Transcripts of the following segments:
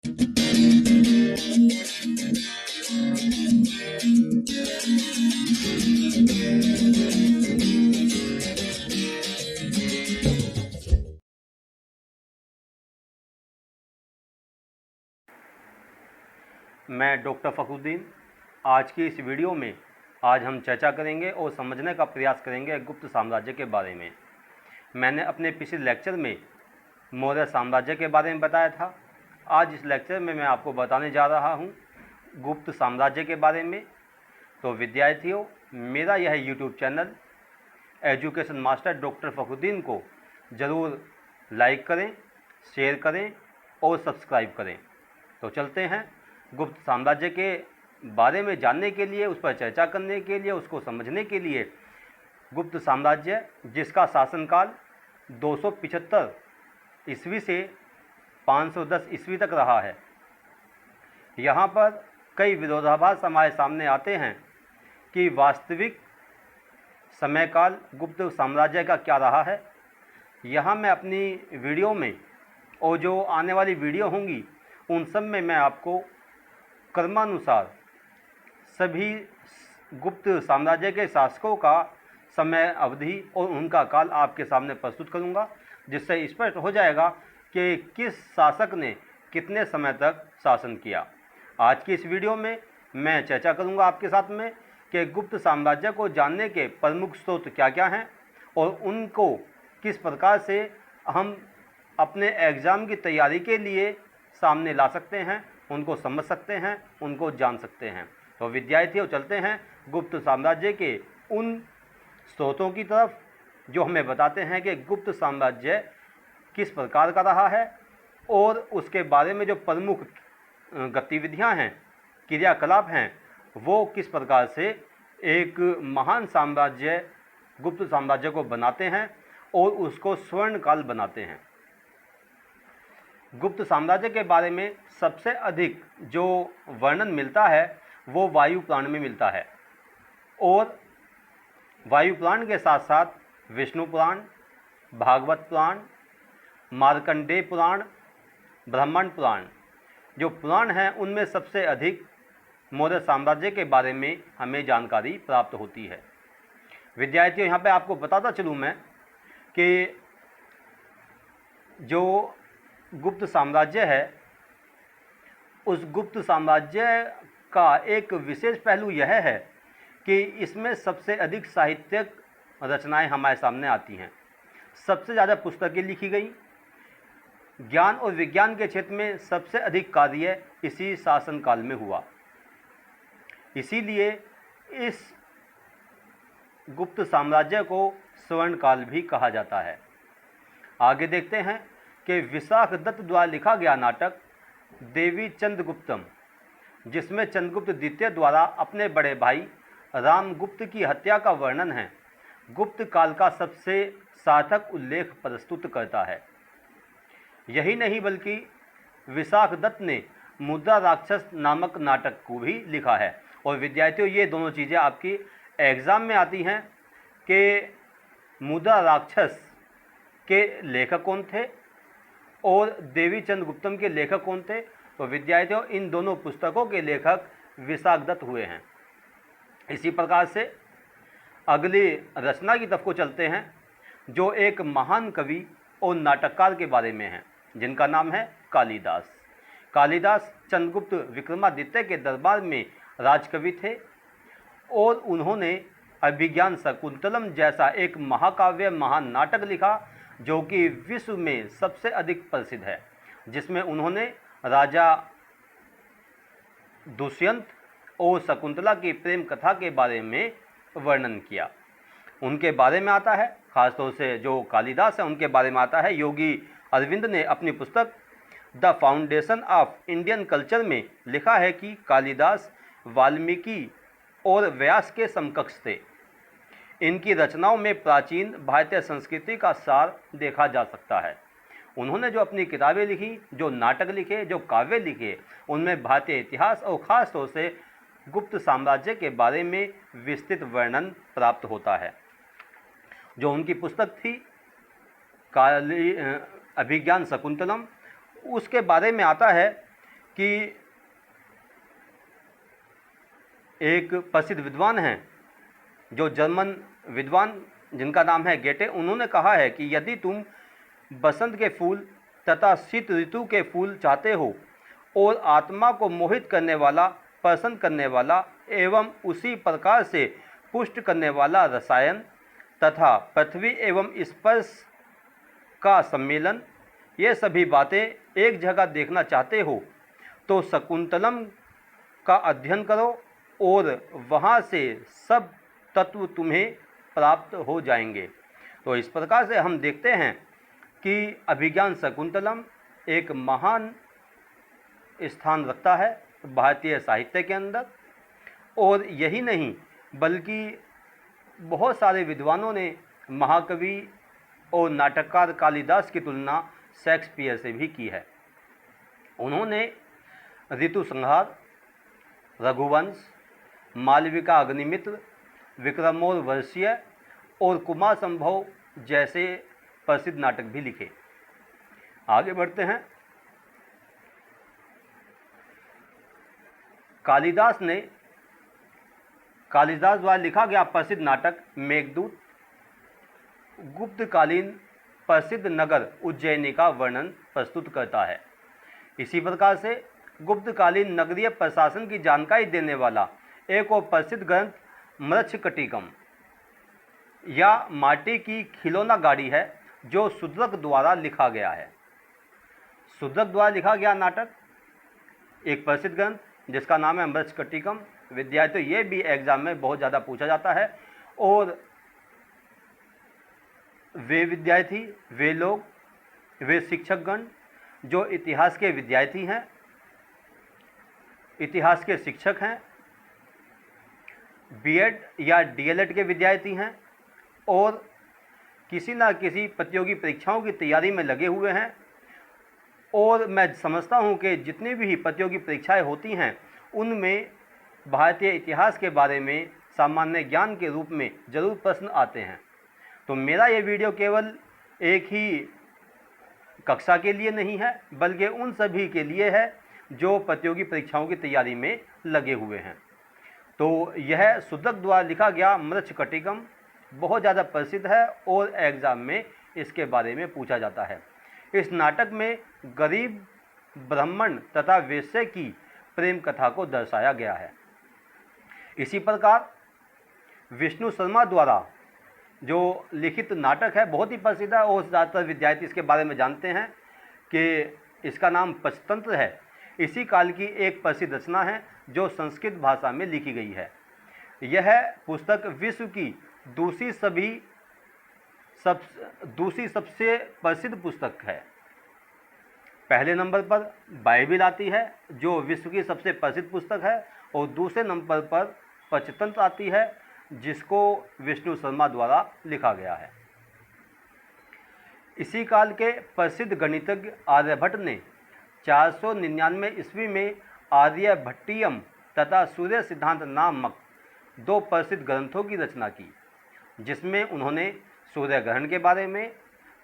मैं डॉक्टर फ़खरुद्दीन। आज की इस वीडियो में आज हम चर्चा करेंगे और समझने का प्रयास करेंगे गुप्त साम्राज्य के बारे में। मैंने अपने पिछले लेक्चर में मौर्य साम्राज्य के बारे में बताया था। आज इस लेक्चर में मैं आपको बताने जा रहा हूँ गुप्त साम्राज्य के बारे में। तो विद्यार्थियों, मेरा यह YouTube channel education master doctor Fakhruddin को ज़रूर लाइक करें, शेयर करें और सब्सक्राइब करें। तो चलते हैं गुप्त साम्राज्य के बारे में जानने के लिए, उस पर चर्चा करने के लिए, उसको समझने के लिए। गुप्त साम्राज्य जिसका शासनकाल 275 ईस्वी से 510 ईस्वी तक रहा है। यहाँ पर कई विरोधाभास हमारे सामने आते हैं कि वास्तविक समयकाल गुप्त साम्राज्य का क्या रहा है। यहाँ मैं अपनी वीडियो में और जो आने वाली वीडियो होंगी उन सब में मैं आपको क्रमानुसार सभी गुप्त साम्राज्य के शासकों का समय अवधि और उनका काल आपके सामने प्रस्तुत करूंगा, जिससे स्पष्ट हो जाएगा कि किस शासक ने कितने समय तक शासन किया। आज की इस वीडियो में मैं चर्चा करूंगा आपके साथ में कि गुप्त साम्राज्य को जानने के प्रमुख स्रोत क्या क्या हैं और उनको किस प्रकार से हम अपने एग्ज़ाम की तैयारी के लिए सामने ला सकते हैं, उनको समझ सकते हैं, उनको जान सकते हैं। तो विद्यार्थियों, चलते हैं गुप्त साम्राज्य के उन स्रोतों की तरफ जो हमें बताते हैं कि गुप्त साम्राज्य किस प्रकार का रहा है और उसके बारे में जो प्रमुख गतिविधियां हैं, क्रियाकलाप हैं, वो किस प्रकार से एक महान साम्राज्य गुप्त साम्राज्य को बनाते हैं और उसको स्वर्ण काल बनाते हैं। गुप्त साम्राज्य के बारे में सबसे अधिक जो वर्णन मिलता है वो वायु पुराण में मिलता है, और वायु पुराण के साथ साथ विष्णु पुराण, भागवत पुराण, मार्कंडेय पुराण, ब्रह्मांड पुराण, जो पुराण हैं उनमें सबसे अधिक मौर्य साम्राज्य के बारे में हमें जानकारी प्राप्त होती है। विद्यार्थियों, यहाँ पे आपको बताता चलूँ मैं कि जो गुप्त साम्राज्य है, उस गुप्त साम्राज्य का एक विशेष पहलू यह है कि इसमें सबसे अधिक साहित्यिक रचनाएं हमारे सामने आती हैं। सबसे ज़्यादा पुस्तकें लिखी गई। ज्ञान और विज्ञान के क्षेत्र में सबसे अधिक कार्य इसी शासनकाल में हुआ। इसीलिए इस गुप्त साम्राज्य को स्वर्ण काल भी कहा जाता है। आगे देखते हैं कि विशाख दत्त द्वारा लिखा गया नाटक देवी चंद्रगुप्तम, जिसमें चंद्रगुप्त द्वितीय द्वारा अपने बड़े भाई रामगुप्त की हत्या का वर्णन है, गुप्त काल का सबसे सार्थक उल्लेख प्रस्तुत करता है। यही नहीं बल्कि विशाख दत्त ने मुद्रा राक्षस नामक नाटक को भी लिखा है। और विद्यार्थियों, ये दोनों चीज़ें आपकी एग्ज़ाम में आती हैं कि मुद्रा राक्षस के लेखक कौन थे और देवी चंद्रगुप्तम के लेखक कौन थे। तो विद्यार्थियों, इन दोनों पुस्तकों के लेखक विशाख दत्त हुए हैं। इसी प्रकार से अगली रचना की तरफ को चलते हैं, जो एक महान कवि और नाटककार के बारे में है, जिनका नाम है कालिदास। कालिदास चंद्रगुप्त विक्रमादित्य के दरबार में राजकवि थे और उन्होंने अभिज्ञान शकुंतलम जैसा एक महाकाव्य महान नाटक लिखा, जो कि विश्व में सबसे अधिक प्रसिद्ध है, जिसमें उन्होंने राजा दुष्यंत और शकुंतला की प्रेम कथा के बारे में वर्णन किया। उनके बारे में आता है, खासतौर से जो कालिदास है उनके बारे में आता है। योगी अरविंद ने अपनी पुस्तक the foundation of Indian culture में लिखा है कि कालिदास वाल्मीकि और व्यास के समकक्ष थे। इनकी रचनाओं में प्राचीन भारतीय संस्कृति का सार देखा जा सकता है। उन्होंने जो अपनी किताबें लिखी, जो नाटक लिखे, जो काव्य लिखे, उनमें भारतीय इतिहास और ख़ास तौर से गुप्त साम्राज्य के बारे में विस्तृत वर्णन प्राप्त होता है। जो उनकी पुस्तक थी अभिज्ञान शकुंतलम, उसके बारे में आता है कि एक प्रसिद्ध विद्वान हैं, जो जर्मन विद्वान जिनका नाम है गेटे, उन्होंने कहा है कि यदि तुम बसंत के फूल तथा शीत ऋतु के फूल चाहते हो और आत्मा को मोहित करने वाला, प्रसन्न करने वाला एवं उसी प्रकार से पुष्ट करने वाला रसायन तथा पृथ्वी एवं स्पर्श का सम्मेलन, ये सभी बातें एक जगह देखना चाहते हो तो शकुंतलम का अध्ययन करो और वहाँ से सब तत्व तुम्हें प्राप्त हो जाएंगे। तो इस प्रकार से हम देखते हैं कि अभिज्ञान शकुंतलम एक महान स्थान रखता है भारतीय साहित्य के अंदर। और यही नहीं बल्कि बहुत सारे विद्वानों ने महाकवि और नाटककार कालिदास की तुलना शेक्सपियर से भी की है। उन्होंने ऋतु संहार, रघुवंश, मालविका अग्निमित्र, विक्रमोर्वशीय और कुमार संभव जैसे प्रसिद्ध नाटक भी लिखे। आगे बढ़ते हैं। कालिदास द्वारा लिखा गया प्रसिद्ध नाटक मेघदूत गुप्तकालीन प्रसिद्ध नगर उज्जैनी का वर्णन प्रस्तुत करता है। इसी प्रकार से गुप्तकालीन नगरीय प्रशासन की जानकारी देने वाला एक और प्रसिद्ध ग्रंथ मृच्छकटिकम या माटी की खिलौना गाड़ी है, जो शूद्रक द्वारा लिखा गया है। शूद्रक द्वारा लिखा गया नाटक एक प्रसिद्ध ग्रंथ जिसका नाम है मृच्छकटिकम। विद्यार्थी ये भी एग्जाम में बहुत ज़्यादा पूछा जाता है। और वे विद्यार्थी, वे लोग, वे शिक्षकगण जो इतिहास के विद्यार्थी हैं, इतिहास के शिक्षक हैं, बीएड या डीएलएड के विद्यार्थी हैं और किसी न किसी प्रतियोगी परीक्षाओं की तैयारी में लगे हुए हैं। और मैं समझता हूं कि जितनी भी प्रतियोगी परीक्षाएं होती हैं उनमें भारतीय इतिहास के बारे में सामान्य ज्ञान के रूप में ज़रूर प्रश्न आते हैं। तो मेरा ये वीडियो केवल एक ही कक्षा के लिए नहीं है बल्कि उन सभी के लिए है जो प्रतियोगी परीक्षाओं की तैयारी में लगे हुए हैं। तो यह शूद्रक द्वारा लिखा गया मृच्छकटिकम बहुत ज़्यादा प्रसिद्ध है और एग्ज़ाम में इसके बारे में पूछा जाता है। इस नाटक में गरीब ब्राह्मण तथा वेश्या की प्रेम कथा को दर्शाया गया है। इसी प्रकार विष्णु शर्मा द्वारा जो लिखित नाटक है बहुत ही प्रसिद्ध है और ज़्यादातर विद्यार्थी इसके बारे में जानते हैं कि इसका नाम पंचतंत्र है। इसी काल की एक प्रसिद्ध रचना है जो संस्कृत भाषा में लिखी गई है। यह पुस्तक विश्व की दूसरी सबसे प्रसिद्ध पुस्तक है। पहले नंबर पर बाइबिल आती है जो विश्व की सबसे प्रसिद्ध पुस्तक है और दूसरे नंबर पर पंचतंत्र आती है जिसको विष्णु शर्मा द्वारा लिखा गया है। इसी काल के प्रसिद्ध गणितज्ञ आर्यभट्ट ने 499 ईस्वी में आर्यभट्टियम तथा सूर्य सिद्धांत नामक दो प्रसिद्ध ग्रंथों की रचना की, जिसमें उन्होंने सूर्य ग्रहण के बारे में,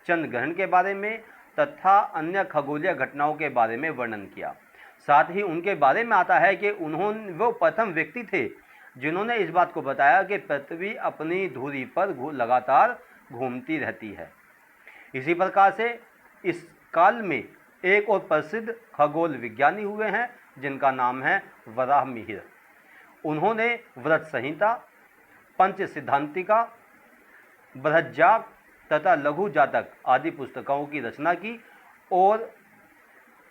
चंद्र ग्रहण के बारे में तथा अन्य खगोलीय घटनाओं के बारे में वर्णन किया। साथ ही उनके बारे में आता है कि वो प्रथम व्यक्ति थे जिन्होंने इस बात को बताया कि पृथ्वी अपनी धुरी पर लगातार घूमती रहती है। इसी प्रकार से इस काल में एक और प्रसिद्ध खगोल विज्ञानी हुए हैं जिनका नाम है वराहमिहिर। उन्होंने व्रत संहिता, पंच सिद्धांतिका, बृहज्जातक तथा लघु जातक आदि पुस्तकों की रचना की और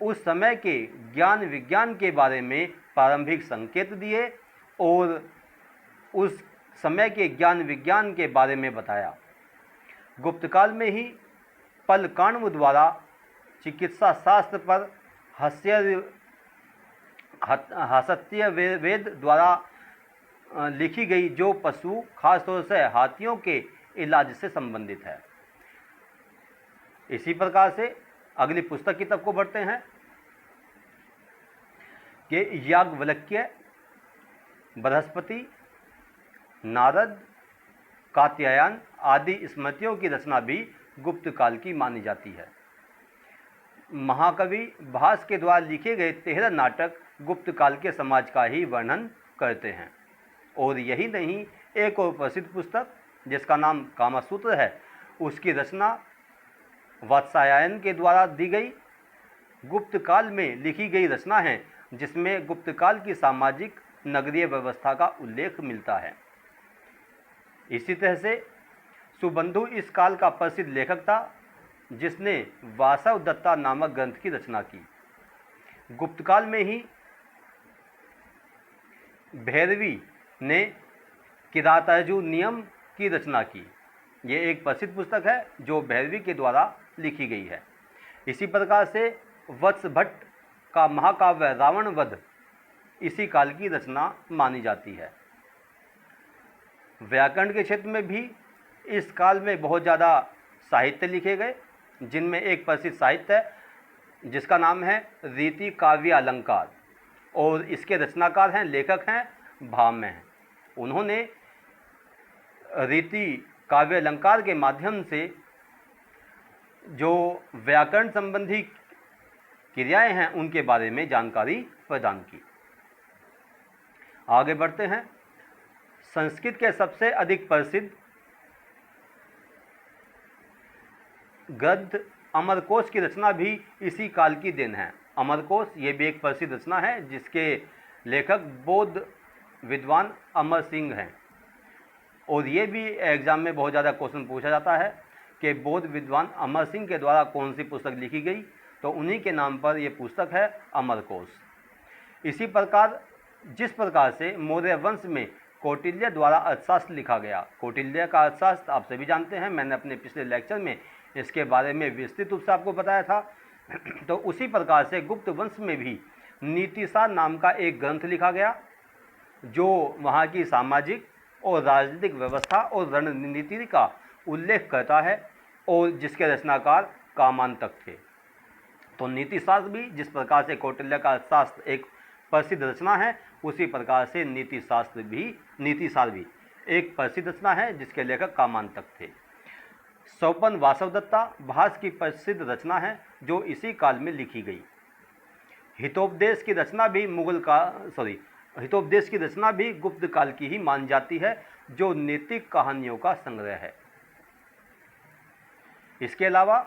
उस समय के ज्ञान विज्ञान के बारे में प्रारंभिक संकेत दिए और उस समय के ज्ञान विज्ञान के बारे में बताया। गुप्तकाल में ही पलकाण्व द्वारा चिकित्सा शास्त्र पर हास्यस्य वेद द्वारा लिखी गई जो पशु खासतौर से हाथियों के इलाज से संबंधित है। इसी प्रकार से अगली पुस्तक की तरफ को बढ़ते हैं कि याज्ञवल्क्य, बृहस्पति, नारद, कात्यायन आदि स्मृतियों की रचना भी गुप्त काल की मानी जाती है। महाकवि भास के द्वारा लिखे गए 13 नाटक गुप्त काल के समाज का ही वर्णन करते हैं। और यही नहीं, एक और प्रसिद्ध पुस्तक जिसका नाम कामसूत्र है, उसकी रचना वात्स्यायन के द्वारा दी गई गुप्त काल में लिखी गई रचना है, जिसमें गुप्त काल की सामाजिक नगरीय व्यवस्था का उल्लेख मिलता है। इसी तरह से सुबंधु इस काल का प्रसिद्ध लेखक था, जिसने वासव दत्ता नामक ग्रंथ की रचना की। गुप्त काल में ही भैरवी ने किरातार्जुन नियम की रचना की। ये एक प्रसिद्ध पुस्तक है जो भैरवी के द्वारा लिखी गई है। इसी प्रकार से वत्स भट्ट का महाकाव्य रावण वध इसी काल की रचना मानी जाती है। व्याकरण के क्षेत्र में भी इस काल में बहुत ज़्यादा साहित्य लिखे गए, जिनमें एक प्रसिद्ध साहित्य है जिसका नाम है रीति काव्य अलंकार, और इसके रचनाकार हैं, लेखक हैं भामह हैं। उन्होंने रीति काव्य अलंकार के माध्यम से जो व्याकरण संबंधी क्रियाएं हैं उनके बारे में जानकारी प्रदान की। आगे बढ़ते हैं। संस्कृत के सबसे अधिक प्रसिद्ध गद्य अमरकोश की रचना भी इसी काल की देन है। अमरकोश ये भी एक प्रसिद्ध रचना है, जिसके लेखक बौद्ध विद्वान अमर सिंह हैं। और ये भी एग्जाम में बहुत ज़्यादा क्वेश्चन पूछा जाता है कि बौद्ध विद्वान अमर सिंह के द्वारा कौन सी पुस्तक लिखी गई, तो उन्हीं के नाम पर यह पुस्तक है अमरकोश। इसी प्रकार जिस प्रकार से मौर्य वंश में कौटिल्य द्वारा अर्थशास्त्र लिखा गया, कौटिल्य का अर्थशास्त्र आप सभी जानते हैं, मैंने अपने पिछले लेक्चर में इसके बारे में विस्तृत रूप से आपको बताया था। तो उसी प्रकार से गुप्त वंश में भी नीतिसार नाम का एक ग्रंथ लिखा गया, जो वहाँ की सामाजिक और राजनीतिक व्यवस्था और रणनीति का उल्लेख करता है, और जिसके रचनाकार कामांतक थे। तो नीतिशास्त्र भी जिस प्रकार से कौटिल्य का अर्थशास्त्र एक प्रसिद्ध रचना है, उसी प्रकार से नीतिसार भी एक प्रसिद्ध रचना है जिसके लेखक कामांतक थे। सौपन वासवदत्ता भास की प्रसिद्ध रचना है जो इसी काल में लिखी गई। हितोपदेश की रचना भी गुप्त काल की ही मान जाती है, जो नैतिक कहानियों का संग्रह है। इसके अलावा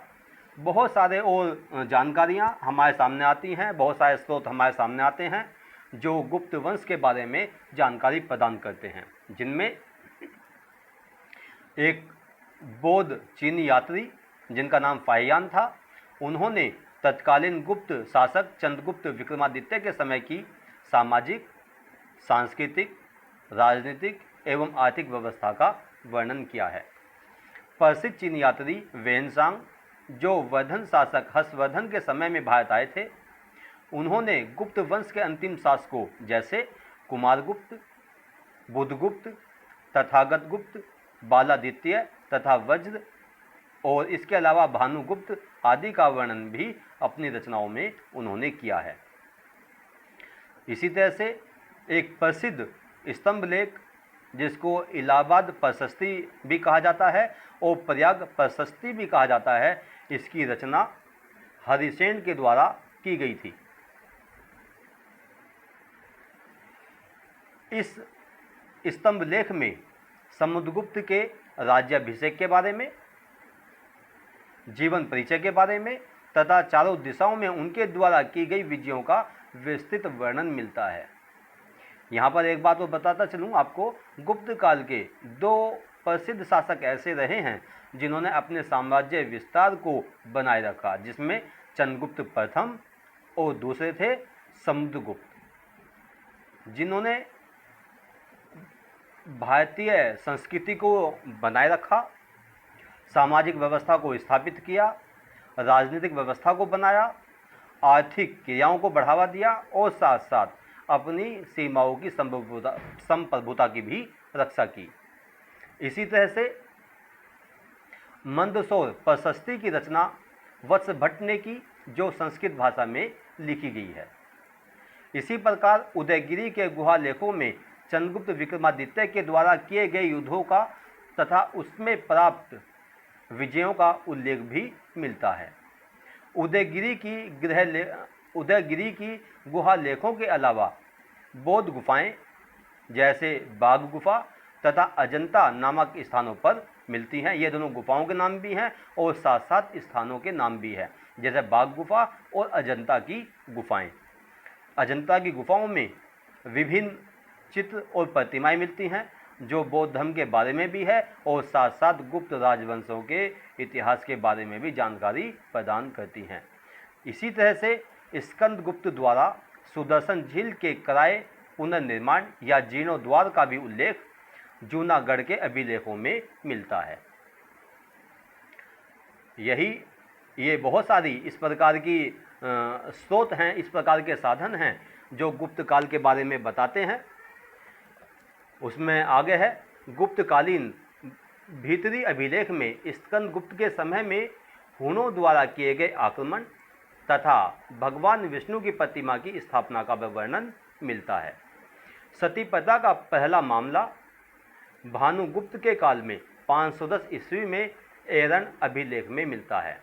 बहुत सारे और जानकारियाँ हमारे सामने आती हैं, बहुत सारे स्रोत हमारे सामने आते हैं जो गुप्त वंश के बारे में जानकारी प्रदान करते हैं, जिनमें एक बौद्ध चीनी यात्री जिनका नाम फाहियान था, उन्होंने तत्कालीन गुप्त शासक चंद्रगुप्त विक्रमादित्य के समय की सामाजिक, सांस्कृतिक, राजनीतिक एवं आर्थिक व्यवस्था का वर्णन किया है। प्रसिद्ध चीनी यात्री वेनसांग, जो वर्धन शासक हर्षवर्धन के समय में भारत आए थे, उन्होंने गुप्त वंश के अंतिम शासकों जैसे कुमारगुप्त, बुधगुप्त, तथागत गुप्त, बालादित्य तथा वज्र और इसके अलावा भानुगुप्त आदि का वर्णन भी अपनी रचनाओं में उन्होंने किया है। इसी तरह से एक प्रसिद्ध स्तंभ लेख जिसको इलाहाबाद प्रशस्ति भी कहा जाता है और प्रयाग प्रशस्ति भी कहा जाता है, इसकी रचना हरिसेन के द्वारा की गई थी। इस स्तंभ लेख में समुद्रगुप्त के राज्याभिषेक के बारे में, जीवन परिचय के बारे में तथा चारों दिशाओं में उनके द्वारा की गई विजयों का विस्तृत वर्णन मिलता है। यहाँ पर एक बात और बताता चलूँ आपको, गुप्त काल के दो प्रसिद्ध शासक ऐसे रहे हैं जिन्होंने अपने साम्राज्य विस्तार को बनाए रखा, जिसमें चंद्रगुप्त प्रथम और दूसरे थे समुद्रगुप्त, जिन्होंने भारतीय संस्कृति को बनाए रखा, सामाजिक व्यवस्था को स्थापित किया, राजनीतिक व्यवस्था को बनाया, आर्थिक क्रियाओं को बढ़ावा दिया और साथ साथ अपनी सीमाओं की संप्रभुता की भी रक्षा की। इसी तरह से मंदसौर प्रशस्ति की रचना वत्स भट्ट ने की, जो संस्कृत भाषा में लिखी गई है। इसी प्रकार उदयगिरी के गुहा लेखों में चंद्रगुप्त विक्रमादित्य के द्वारा किए गए युद्धों का तथा उसमें प्राप्त विजयों का उल्लेख भी मिलता है। उदयगिरी की गुहा लेखों के अलावा बौद्ध गुफाएं जैसे बाघ गुफा तथा अजंता नामक स्थानों पर मिलती हैं। ये दोनों गुफाओं के नाम भी हैं और साथ साथ स्थानों के नाम भी हैं, जैसे बाघ गुफा और अजंता की गुफाएं। अजंता की गुफाओं में विभिन्न चित्र और प्रतिमाएं मिलती हैं जो बौद्ध धर्म के बारे में भी है और साथ साथ गुप्त राजवंशों के इतिहास के बारे में भी जानकारी प्रदान करती हैं। इसी तरह से स्कंदगुप्त द्वारा सुदर्शन झील के कराए पुनर्निर्माण या जीर्णोद्वार का भी उल्लेख जूनागढ़ के अभिलेखों में मिलता है। ये बहुत सारी इस प्रकार की स्रोत हैं, इस प्रकार के साधन हैं जो गुप्त काल के बारे में बताते हैं। उसमें आगे है, गुप्तकालीन भीतरी अभिलेख में स्कंदगुप्त के समय में हुनों द्वारा किए गए आक्रमण तथा भगवान विष्णु की प्रतिमा की स्थापना का वर्णन मिलता है। सतीप्रथा का पहला मामला भानुगुप्त के काल में 510 ईस्वी में एरन अभिलेख में मिलता है।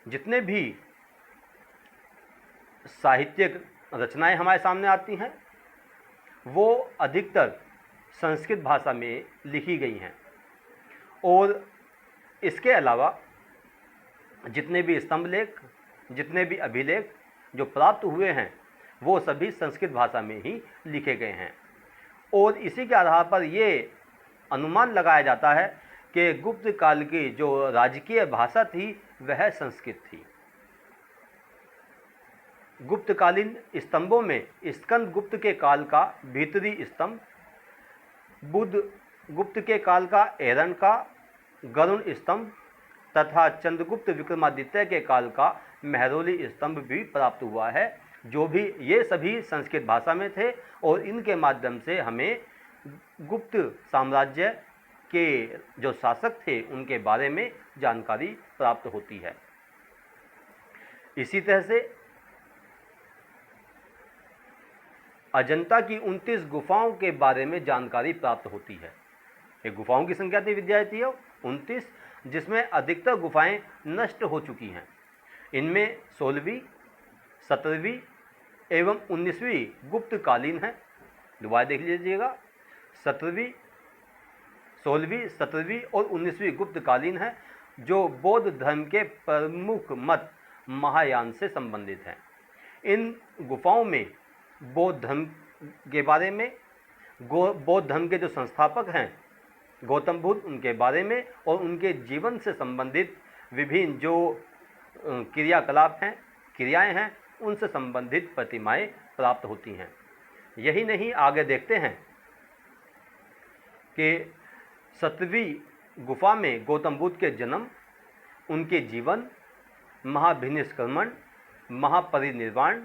जितने भी साहित्यिक रचनाएं हमारे सामने आती हैं वो अधिकतर संस्कृत भाषा में लिखी गई हैं और इसके अलावा जितने भी स्तंभ लेख, जितने भी अभिलेख जो प्राप्त हुए हैं वो सभी संस्कृत भाषा में ही लिखे गए हैं और इसी के आधार पर ये अनुमान लगाया जाता है कि गुप्त काल की जो राजकीय भाषा थी वह संस्कृत थी। गुप्तकालीन स्तंभों में स्कंदगुप्त के काल का भीतरी स्तंभ, बुद्ध गुप्त के काल का एरन का गरुण स्तंभ तथा चंद्रगुप्त विक्रमादित्य के काल का मेहरौली स्तंभ भी प्राप्त हुआ है, जो भी ये सभी संस्कृत भाषा में थे और इनके माध्यम से हमें गुप्त साम्राज्य के जो शासक थे उनके बारे में जानकारी प्राप्त होती है। इसी तरह से अजंता की 29 गुफाओं के बारे में जानकारी प्राप्त होती है। ये गुफाओं की संख्या थी विद्यार्थी 29, जिसमें अधिकतर गुफाएं नष्ट हो चुकी हैं। इनमें 16वीं, 17वीं एवं 19वीं गुप्तकालीन है। दोबारा देख लीजिएगा, 16वीं, 17वीं और 19वीं गुप्तकालीन है जो बौद्ध धर्म के प्रमुख मत महायान से संबंधित हैं। इन गुफाओं में बौद्ध धर्म के बारे में, बौद्ध धर्म के जो संस्थापक हैं गौतम बुद्ध, उनके बारे में और उनके जीवन से संबंधित विभिन्न जो क्रियाकलाप हैं, क्रियाएं हैं, उनसे संबंधित प्रतिमाएं प्राप्त होती हैं। यही नहीं, आगे देखते हैं कि 7वीं गुफा में गौतम बुद्ध के जन्म, उनके जीवन, महाभिनिष्क्रमण, महापरिनिर्वाण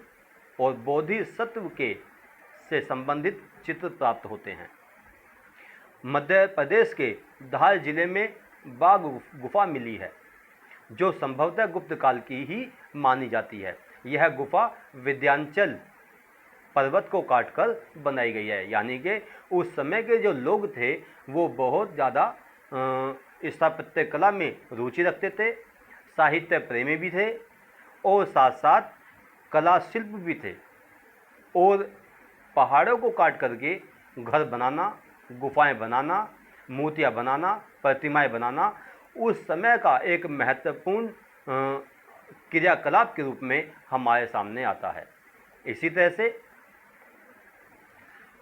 और बोधिसत्व के से संबंधित चित्र प्राप्त होते हैं। मध्य प्रदेश के धार जिले में बाघ गुफा मिली है जो संभवतः गुप्त काल की ही मानी जाती है। यह गुफा विंध्याचल पर्वत को काटकर बनाई गई है, यानी कि उस समय के जो लोग थे वो बहुत ज़्यादा स्थापत्य कला में रुचि रखते थे, साहित्य प्रेमी भी थे और साथ साथ कला शिल्प भी थे और पहाड़ों को काट करके घर बनाना, गुफाएं बनाना, मूर्तियां बनाना, प्रतिमाएं बनाना उस समय का एक महत्वपूर्ण क्रियाकलाप के रूप में हमारे सामने आता है। इसी तरह से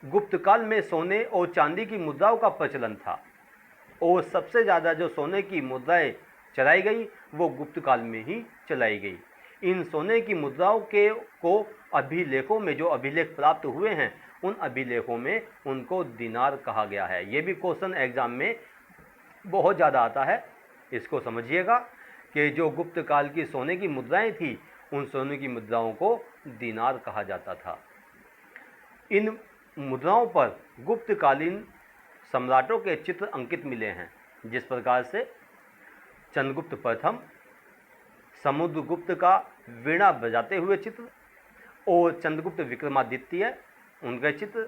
गुप्त काल में सोने और चांदी की मुद्राओं का प्रचलन था और सबसे ज़्यादा जो सोने की मुद्राएं चलाई गई वो गुप्त काल में ही चलाई गई। इन सोने की मुद्राओं को अभिलेखों में जो अभिलेख प्राप्त हुए हैं उन अभिलेखों में उनको दिनार कहा गया है। ये भी क्वेश्चन एग्जाम में बहुत ज़्यादा आता है, इसको समझिएगा कि जो गुप्त काल की सोने की मुद्राएं थी उन सोने की मुद्राओं को दिनार कहा जाता था। इन मुद्राओं पर गुप्तकालीन सम्राटों के चित्र अंकित मिले हैं, जिस प्रकार से चंद्रगुप्त प्रथम, समुद्रगुप्त का वीणा बजाते हुए चित्र और चंद्रगुप्त विक्रमादित्य उनके चित्र,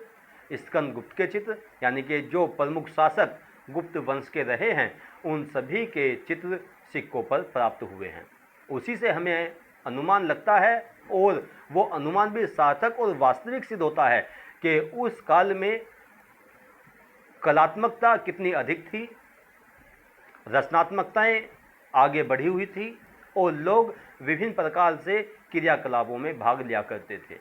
स्कंदगुप्त के चित्र, यानी कि जो प्रमुख शासक गुप्त वंश के रहे हैं उन सभी के चित्र सिक्कों पर प्राप्त हुए हैं। उसी से हमें अनुमान लगता है और वो अनुमान भी सार्थक और वास्तविक सिद्ध होता है कि उस काल में कलात्मकता कितनी अधिक थी, रचनात्मकताएं आगे बढ़ी हुई थी और लोग विभिन्न प्रकार से क्रियाकलापों में भाग लिया करते थे।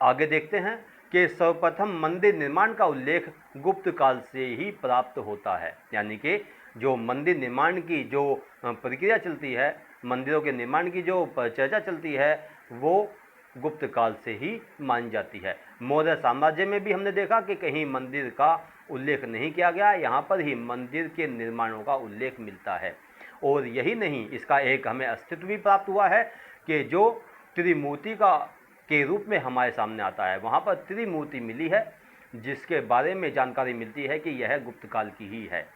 आगे देखते हैं कि सर्वप्रथम मंदिर निर्माण का उल्लेख गुप्त काल से ही प्राप्त होता है, यानी कि जो मंदिर निर्माण की जो प्रक्रिया चलती है, मंदिरों के निर्माण की जो चर्चा चलती है, वो गुप्त काल से ही मानी जाती है। मौर्य साम्राज्य में भी हमने देखा कि कहीं मंदिर का उल्लेख नहीं किया गया, यहाँ पर ही मंदिर के निर्माणों का उल्लेख मिलता है। और यही नहीं, इसका एक हमें अस्तित्व भी प्राप्त हुआ है कि जो त्रिमूर्ति के रूप में हमारे सामने आता है, वहाँ पर त्रिमूर्ति मिली है जिसके बारे में जानकारी मिलती है कि यह गुप्त काल की ही है।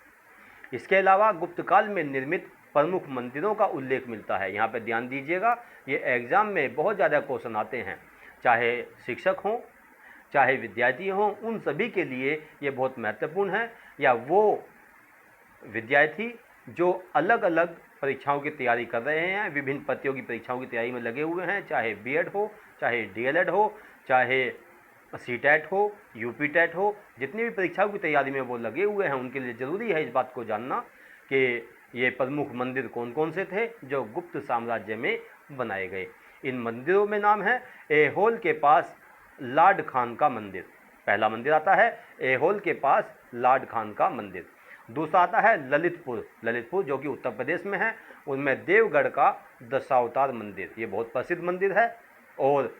इसके अलावा गुप्त काल में निर्मित प्रमुख मंदिरों का उल्लेख मिलता है। यहाँ पर ध्यान दीजिएगा, ये एग्ज़ाम में बहुत ज़्यादा क्वेश्चन आते हैं, चाहे शिक्षक हों चाहे विद्यार्थी हों, उन सभी के लिए ये बहुत महत्वपूर्ण है। या वो विद्यार्थी जो अलग अलग परीक्षाओं की तैयारी कर रहे हैं, विभिन्न प्रतियोगी परीक्षाओं की तैयारी में लगे हुए हैं, चाहे बीएड हो, चाहे डीएलएड हो, चाहे सीटेट हो, यूपी टेट हो, जितनी भी परीक्षाओं की तैयारी में वो लगे हुए हैं, उनके लिए ज़रूरी है इस बात को जानना कि ये प्रमुख मंदिर कौन कौन से थे जो गुप्त साम्राज्य में बनाए गए। इन मंदिरों में नाम है ऐहोल के पास लाड खान का मंदिर, पहला मंदिर आता है ऐहोल के पास लाड खान का मंदिर। दूसरा आता है ललितपुर जो कि उत्तर प्रदेश में है, उनमें देवगढ़ का दशावतार मंदिर, ये बहुत प्रसिद्ध मंदिर है। और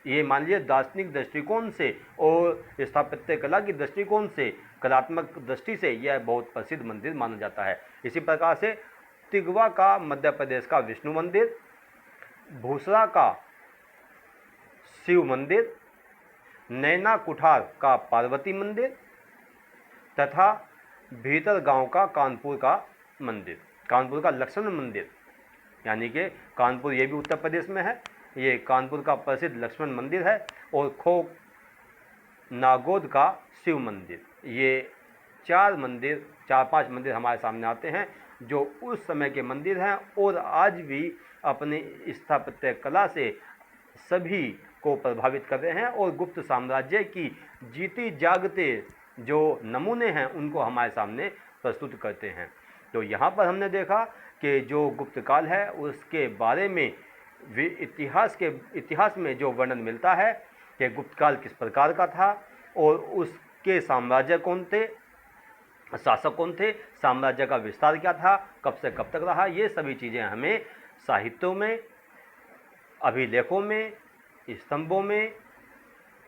ये मान लीजिए दार्शनिक दृष्टिकोण से और स्थापत्य कला की दृष्टिकोण से, कलात्मक दृष्टि से यह बहुत प्रसिद्ध मंदिर माना जाता है। इसी प्रकार से तिगवा का मध्य प्रदेश का विष्णु मंदिर, भूसरा का शिव मंदिर, नैना कुठार का पार्वती मंदिर तथा भीतर गांव का कानपुर का मंदिर, कानपुर का लक्ष्मण मंदिर, यानी कि कानपुर ये भी उत्तर प्रदेश में है, ये कानपुर का प्रसिद्ध लक्ष्मण मंदिर है। और खोक नागोद का शिव मंदिर, ये चार पांच मंदिर हमारे सामने आते हैं जो उस समय के मंदिर हैं और आज भी अपनी स्थापत्य कला से सभी को प्रभावित कर रहे हैं और गुप्त साम्राज्य की जीती जागते जो नमूने हैं उनको हमारे सामने प्रस्तुत करते हैं। तो यहाँ पर हमने देखा कि जो गुप्त काल है उसके बारे में इतिहास में जो वर्णन मिलता है कि गुप्त काल किस प्रकार का था और उसके साम्राज्य कौन थे, शासक कौन थे, साम्राज्य का विस्तार क्या था, कब से कब तक रहा, ये सभी चीज़ें हमें साहित्यों में, अभिलेखों में, स्तंभों में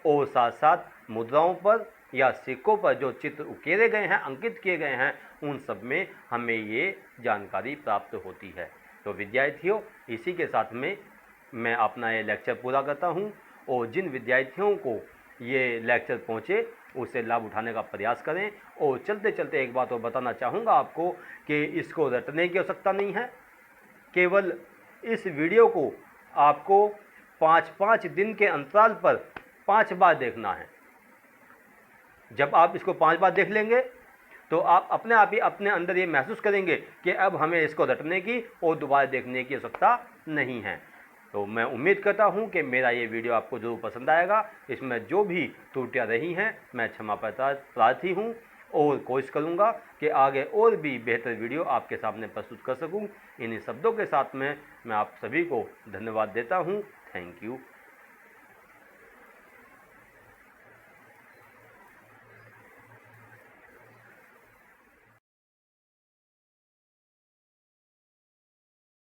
और साथ साथ मुद्राओं पर या सिक्कों पर जो चित्र उकेरे गए हैं, अंकित किए गए हैं, उन सब में हमें ये जानकारी प्राप्त होती है। तो विद्यार्थियों, इसी के साथ में मैं अपना ये लेक्चर पूरा करता हूँ और जिन विद्यार्थियों को ये लेक्चर पहुँचे उसे लाभ उठाने का प्रयास करें। और चलते चलते एक बात और बताना चाहूँगा आपको कि इसको रटने की आवश्यकता नहीं है, केवल इस वीडियो को आपको 5-5 दिन के अंतराल पर 5 बार देखना है। जब आप इसको 5 बार देख लेंगे तो आप अपने आप ही अपने अंदर ये महसूस करेंगे कि अब हमें इसको रटने की और दोबारा देखने की आवश्यकता नहीं है। तो मैं उम्मीद करता हूँ कि मेरा ये वीडियो आपको ज़रूर पसंद आएगा। इसमें जो भी त्रुटियाँ रही हैं मैं क्षमा प्रार्थी हूँ और कोशिश करूँगा कि आगे और भी बेहतर वीडियो आपके सामने प्रस्तुत कर सकूँ। इन्हीं शब्दों के साथ में मैं आप सभी को धन्यवाद देता हूँ। Thank you.